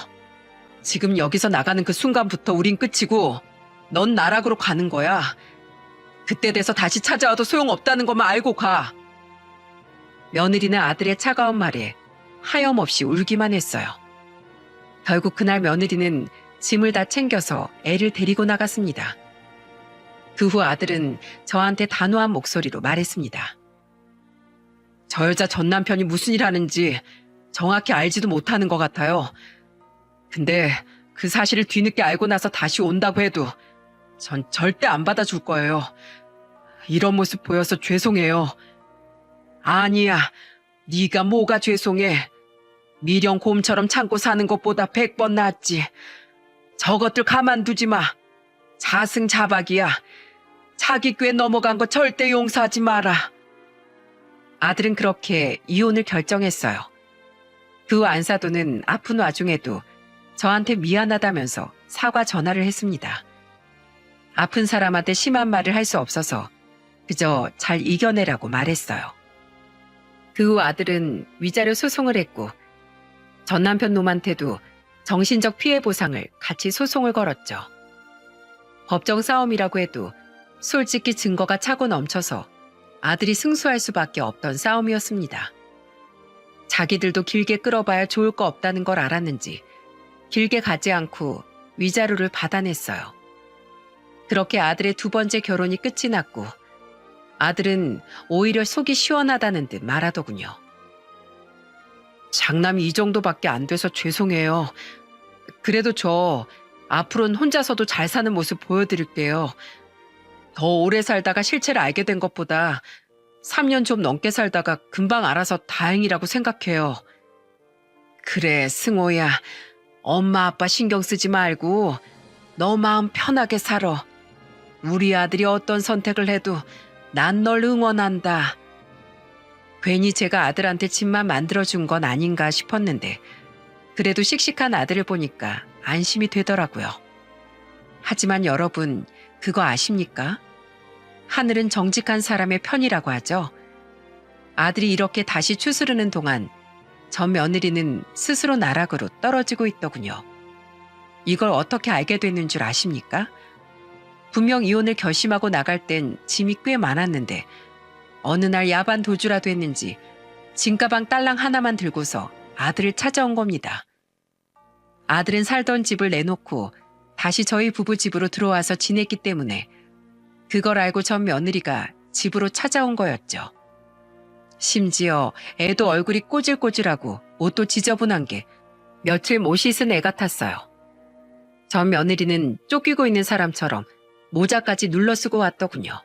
A: 지금 여기서 나가는 그 순간부터 우린 끝이고 넌 나락으로 가는 거야. 그때 돼서 다시 찾아와도 소용없다는 것만 알고 가. 며느리는 아들의 차가운 말에 하염없이 울기만 했어요. 결국 그날 며느리는 짐을 다 챙겨서 애를 데리고 나갔습니다. 그 후 아들은 저한테 단호한 목소리로 말했습니다. 저 여자 전 남편이 무슨 일 하는지 정확히 알지도 못하는 것 같아요. 근데 그 사실을 뒤늦게 알고 나서 다시 온다고 해도 전 절대 안 받아줄 거예요. 이런 모습 보여서 죄송해요. 아니야, 네가 뭐가 죄송해. 미령 곰처럼 참고 사는 것보다 100번 낫지. 저것들 가만두지 마. 자승자박이야. 자기 꾀 넘어간 거 절대 용서하지 마라. 아들은 그렇게 이혼을 결정했어요. 그 후 안사도는 아픈 와중에도 저한테 미안하다면서 사과 전화를 했습니다. 아픈 사람한테 심한 말을 할 수 없어서 그저 잘 이겨내라고 말했어요. 그 후 아들은 위자료 소송을 했고 전 남편 놈한테도 정신적 피해 보상을 같이 소송을 걸었죠. 법정 싸움이라고 해도 솔직히 증거가 차고 넘쳐서 아들이 승소할 수밖에 없던 싸움이었습니다. 자기들도 길게 끌어봐야 좋을 거 없다는 걸 알았는지 길게 가지 않고 위자료를 받아냈어요. 그렇게 아들의 두 번째 결혼이 끝이 났고 아들은 오히려 속이 시원하다는 듯 말하더군요. 장남이 이 정도밖에 안 돼서 죄송해요. 그래도 저 앞으로는 혼자서도 잘 사는 모습 보여드릴게요. 더 오래 살다가 실체를 알게 된 것보다 3년 좀 넘게 살다가 금방 알아서 다행이라고 생각해요. 그래, 승호야. 엄마 아빠 신경 쓰지 말고 너 마음 편하게 살아. 우리 아들이 어떤 선택을 해도 난 널 응원한다. 괜히 제가 아들한테 집만 만들어준 건 아닌가 싶었는데 그래도 씩씩한 아들을 보니까 안심이 되더라고요. 하지만 여러분, 그거 아십니까? 하늘은 정직한 사람의 편이라고 하죠. 아들이 이렇게 다시 추스르는 동안 전 며느리는 스스로 나락으로 떨어지고 있더군요. 이걸 어떻게 알게 됐는 줄 아십니까? 분명 이혼을 결심하고 나갈 땐 짐이 꽤 많았는데 어느 날 야반 도주라도 했는지 짐가방 딸랑 하나만 들고서 아들을 찾아온 겁니다. 아들은 살던 집을 내놓고 다시 저희 부부 집으로 들어와서 지냈기 때문에 그걸 알고 전 며느리가 집으로 찾아온 거였죠. 심지어 애도 얼굴이 꼬질꼬질하고 옷도 지저분한 게 며칠 못 씻은 애 같았어요. 전 며느리는 쫓기고 있는 사람처럼 모자까지 눌러쓰고 왔더군요.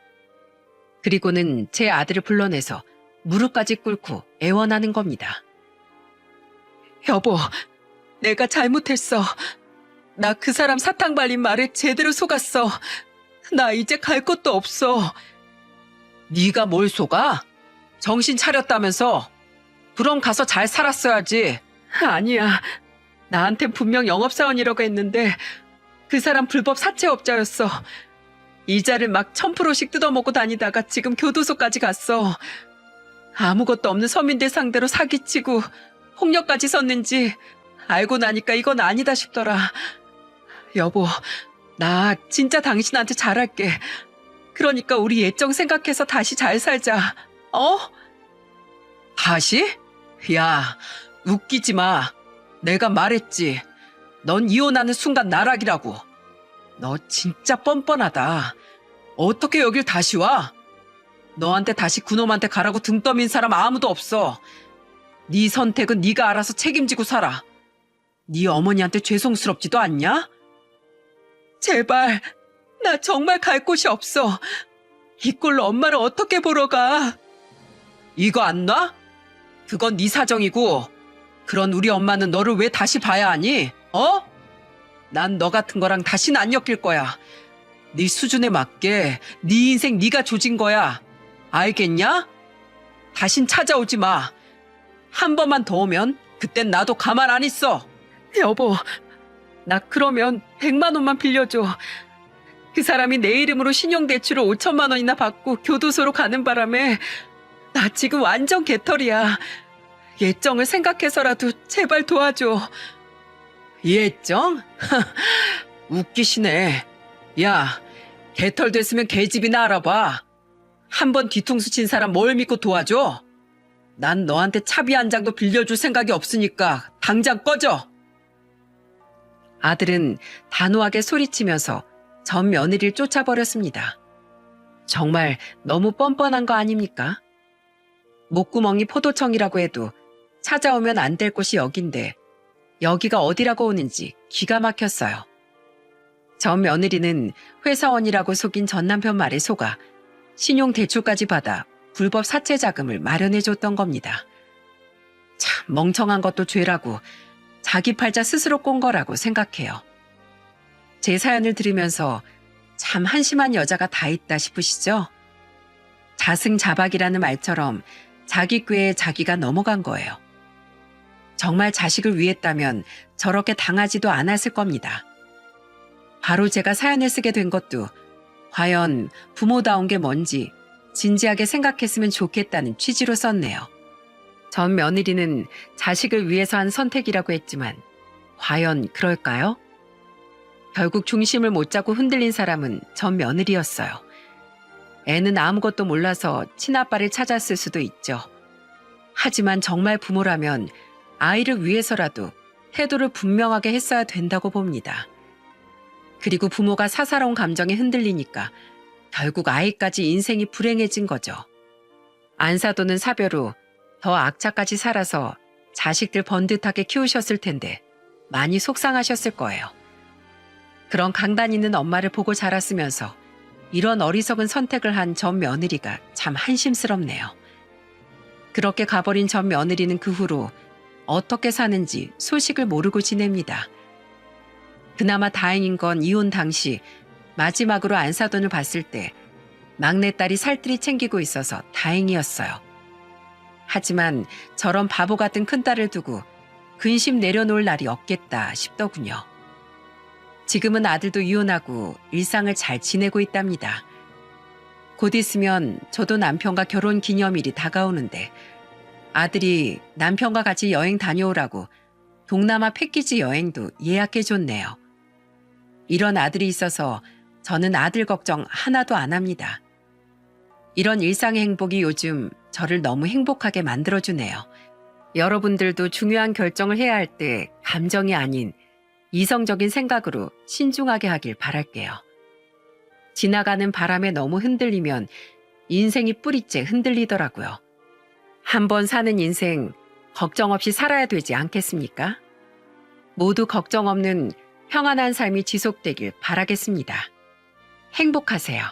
A: 그리고는 제 아들을 불러내서 무릎까지 꿇고 애원하는 겁니다. 여보, 내가 잘못했어. 나 그 사람 사탕 발린 말에 제대로 속았어. 나 이제 갈 곳도 없어. 네가 뭘 속아? 정신 차렸다면서? 그럼 가서 잘 살았어야지. 아니야. 나한텐 분명 영업사원이라고 했는데 그 사람 불법 사채업자였어. 이자를 막 1000%씩 뜯어먹고 다니다가 지금 교도소까지 갔어. 아무것도 없는 서민들 상대로 사기치고 폭력까지 썼는지 알고 나니까 이건 아니다 싶더라. 여보, 나 진짜 당신한테 잘할게. 그러니까 우리 예정 생각해서 다시 잘 살자. 어? 다시? 야, 웃기지 마. 내가 말했지. 넌 이혼하는 순간 나락이라고. 너 진짜 뻔뻔하다. 어떻게 여길 다시 와? 너한테 다시 그놈한테 가라고 등 떠민 사람 아무도 없어. 네 선택은 네가 알아서 책임지고 살아. 네 어머니한테 죄송스럽지도 않냐? 제발, 나 정말 갈 곳이 없어. 이 꼴로 엄마를 어떻게 보러 가? 이거 안 놔? 그건 네 사정이고 그런 우리 엄마는 너를 왜 다시 봐야 하니? 어? 난 너 같은 거랑 다시는 안 엮일 거야. 네 수준에 맞게 네 인생 네가 조진 거야. 알겠냐? 다신 찾아오지 마. 한 번만 더 오면 그땐 나도 가만 안 있어. 여보, 나 그러면 100만 원만 빌려줘. 그 사람이 내 이름으로 신용대출을 5천만 원이나 받고 교도소로 가는 바람에 나 지금 완전 개털이야. 예정을 생각해서라도 제발 도와줘. 예정? 웃기시네. 야, 개털 됐으면 개집이나 알아봐. 한 번 뒤통수 친 사람 뭘 믿고 도와줘? 난 너한테 차비 한 장도 빌려줄 생각이 없으니까 당장 꺼져. 아들은 단호하게 소리치면서 전 며느리를 쫓아버렸습니다. 정말 너무 뻔뻔한 거 아닙니까? 목구멍이 포도청이라고 해도 찾아오면 안 될 곳이 여긴데 여기가 어디라고 오는지 기가 막혔어요. 전 며느리는 회사원이라고 속인 전 남편 말에 속아 신용대출까지 받아 불법 사채 자금을 마련해줬던 겁니다. 참 멍청한 것도 죄라고 자기 팔자 스스로 꼰 거라고 생각해요. 제 사연을 들으면서 참 한심한 여자가 다 있다 싶으시죠? 자승자박이라는 말처럼 자기 꾀에 자기가 넘어간 거예요. 정말 자식을 위했다면 저렇게 당하지도 않았을 겁니다. 바로 제가 사연을 쓰게 된 것도 과연 부모다운 게 뭔지 진지하게 생각했으면 좋겠다는 취지로 썼네요. 전 며느리는 자식을 위해서 한 선택이라고 했지만 과연 그럴까요? 결국 중심을 못 잡고 흔들린 사람은 전 며느리였어요. 애는 아무것도 몰라서 친아빠를 찾았을 수도 있죠. 하지만 정말 부모라면 아이를 위해서라도 태도를 분명하게 했어야 된다고 봅니다. 그리고 부모가 사사로운 감정에 흔들리니까 결국 아이까지 인생이 불행해진 거죠. 안사도는 사별후 더 악착같이 살아서 자식들 번듯하게 키우셨을 텐데 많이 속상하셨을 거예요. 그런 강단 있는 엄마를 보고 자랐으면서 이런 어리석은 선택을 한 전 며느리가 참 한심스럽네요. 그렇게 가버린 전 며느리는 그 후로 어떻게 사는지 소식을 모르고 지냅니다. 그나마 다행인 건 이혼 당시 마지막으로 안사돈을 봤을 때 막내딸이 살뜰히 챙기고 있어서 다행이었어요. 하지만 저런 바보 같은 큰딸을 두고 근심 내려놓을 날이 없겠다 싶더군요. 지금은 아들도 이혼하고 일상을 잘 지내고 있답니다. 곧 있으면 저도 남편과 결혼 기념일이 다가오는데 아들이 남편과 같이 여행 다녀오라고 동남아 패키지 여행도 예약해줬네요. 이런 아들이 있어서 저는 아들 걱정 하나도 안 합니다. 이런 일상의 행복이 요즘 저를 너무 행복하게 만들어주네요. 여러분들도 중요한 결정을 해야 할 때 감정이 아닌 이성적인 생각으로 신중하게 하길 바랄게요. 지나가는 바람에 너무 흔들리면 인생이 뿌리째 흔들리더라고요. 한번 사는 인생 걱정 없이 살아야 되지 않겠습니까? 모두 걱정 없는 평안한 삶이 지속되길 바라겠습니다. 행복하세요.